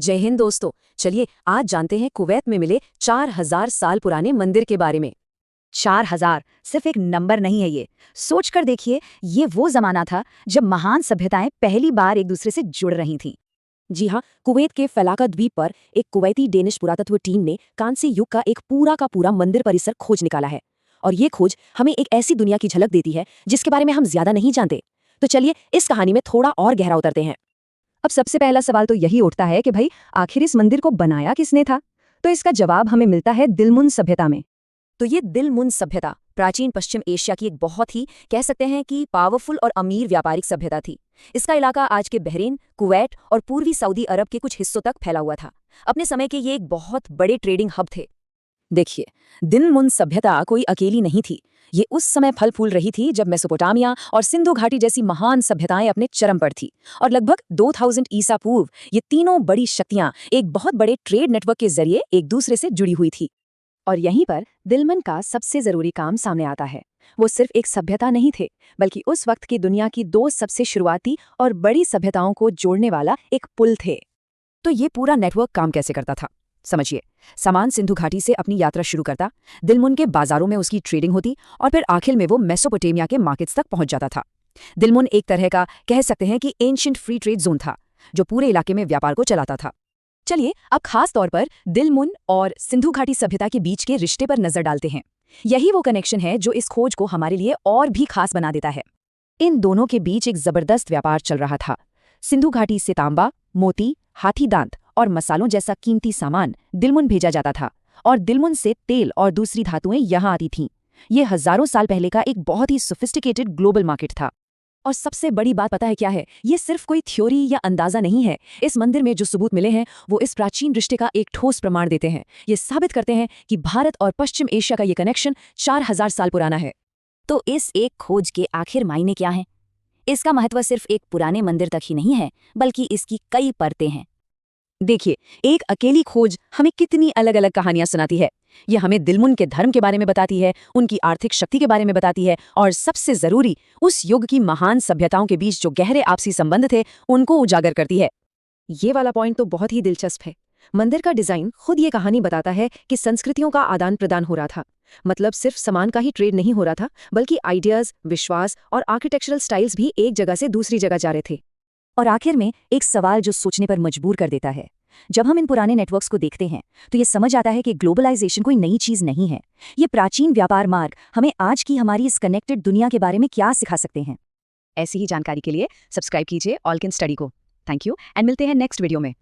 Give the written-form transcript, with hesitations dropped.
जय हिंद दोस्तों। चलिए आज जानते हैं कुवैत में मिले 4000 साल पुराने मंदिर के बारे में। 4000 सिर्फ एक नंबर नहीं है ये। सोच कर देखिए, ये वो जमाना था जब महान सभ्यताएं पहली बार एक दूसरे से जुड़ रही थीं। जी हाँ, कुवैत के फलाका द्वीप पर एक कुवैती डेनिश पुरातत्व टीम ने कांस्य युग का एक पूरा मंदिर परिसर खोज निकाला है। और ये खोज हमें एक ऐसी दुनिया की झलक देती है जिसके बारे में हम ज्यादा नहीं जानते। तो चलिए इस कहानी में थोड़ा और गहरा उतरते हैं। अब सबसे पहला सवाल तो यही उठता है कि भाई आखिर इस मंदिर को बनाया किसने था। तो इसका जवाब हमें मिलता है दिलमुन सभ्यता में। तो ये दिलमुन सभ्यता प्राचीन पश्चिम एशिया की एक बहुत ही कह सकते हैं कि पावरफुल और अमीर व्यापारिक सभ्यता थी। इसका इलाका आज के बहरीन, कुवैत और पूर्वी सऊदी अरब के कुछ हिस्सों तक फैला हुआ था। अपने समय के ये एक बहुत बड़े ट्रेडिंग हब थे। देखिए, दिलमुन सभ्यता कोई अकेली नहीं थी। ये उस समय फल फूल रही थी जब मेसोपोटामिया और सिंधु घाटी जैसी महान सभ्यताएं अपने चरम पर थी। और लगभग 2000 ईसा पूर्व ये तीनों बड़ी शक्तियां एक बहुत बड़े ट्रेड नेटवर्क के जरिए एक दूसरे से जुड़ी हुई थी। और यहीं पर दिलमुन का सबसे जरूरी काम सामने आता है। वो सिर्फ एक सभ्यता नहीं थे, बल्कि उस वक्त की दुनिया की दो सबसे शुरुआती और बड़ी सभ्यताओं को जोड़ने वाला एक पुल थे। तो ये पूरा नेटवर्क काम कैसे करता था, समझिए। सामान सिंधु घाटी से अपनी यात्रा शुरू करता, दिलमुन के बाजारों में उसकी ट्रेडिंग होती और फिर आखिर में वो मेसोपोटामिया के मार्केट्स तक पहुंच जाता था। दिलमुन एक तरह का कह सकते हैं कि एंशिएंट फ्री ट्रेड जोन था जो पूरे इलाके में व्यापार को चलाता था। चलिए अब खास तौर पर दिलमुन और सिंधु घाटी सभ्यता के बीच के रिश्ते पर नजर डालते हैं। यही वो कनेक्शन है जो इस खोज को हमारे लिए और भी खास बना देता है। इन दोनों के बीच एक जबरदस्त व्यापार चल रहा था। सिंधु घाटी से तांबा, मोती, हाथी दांत और मसालों जैसा कीमती सामान दिलमुन भेजा जाता था और दिलमुन से तेल और दूसरी धातुएं यहां आती थीं। ये हजारों साल पहले का एक बहुत ही सोफिस्टिकेटेड ग्लोबल मार्केट था। और सबसे बड़ी बात पता है क्या है? ये सिर्फ कोई थ्योरी या अंदाजा नहीं है। इस मंदिर में जो सबूत मिले हैं वो इस प्राचीन रिश्ते का एक ठोस प्रमाण देते हैं। ये साबित करते हैं कि भारत और पश्चिम एशिया का ये कनेक्शन 4000 साल पुराना है। तो इस एक खोज के आखिर मायने क्या हैं? इसका महत्व सिर्फ एक पुराने मंदिर तक ही नहीं है, बल्कि इसकी कई परतें हैं। देखिए, एक अकेली खोज हमें कितनी अलग अलग कहानियां सुनाती है। ये हमें दिलमुन के धर्म के बारे में बताती है, उनकी आर्थिक शक्ति के बारे में बताती है और सबसे जरूरी उस युग की महान सभ्यताओं के बीच जो गहरे आपसी संबंध थे उनको उजागर करती है। ये वाला पॉइंट तो बहुत ही दिलचस्प है। मंदिर का डिजाइन खुद ये कहानी बताता है कि संस्कृतियों का आदान प्रदान हो रहा था। मतलब सिर्फ सामान का ही ट्रेड नहीं हो रहा था, बल्कि आइडियाज, विश्वास और आर्किटेक्चरल स्टाइल्स भी एक जगह से दूसरी जगह जा रहे थे। और आखिर में एक सवाल जो सोचने पर मजबूर कर देता है। जब हम इन पुराने नेटवर्क्स को देखते हैं तो ये समझ आता है कि ग्लोबलाइजेशन कोई नई चीज नहीं है। ये प्राचीन व्यापार मार्ग हमें आज की हमारी इस कनेक्टेड दुनिया के बारे में क्या सिखा सकते हैं। ऐसी ही जानकारी के लिए सब्सक्राइब कीजिए ऑल कैन स्टडी को। थैंक यू एंड मिलते हैं नेक्स्ट वीडियो में।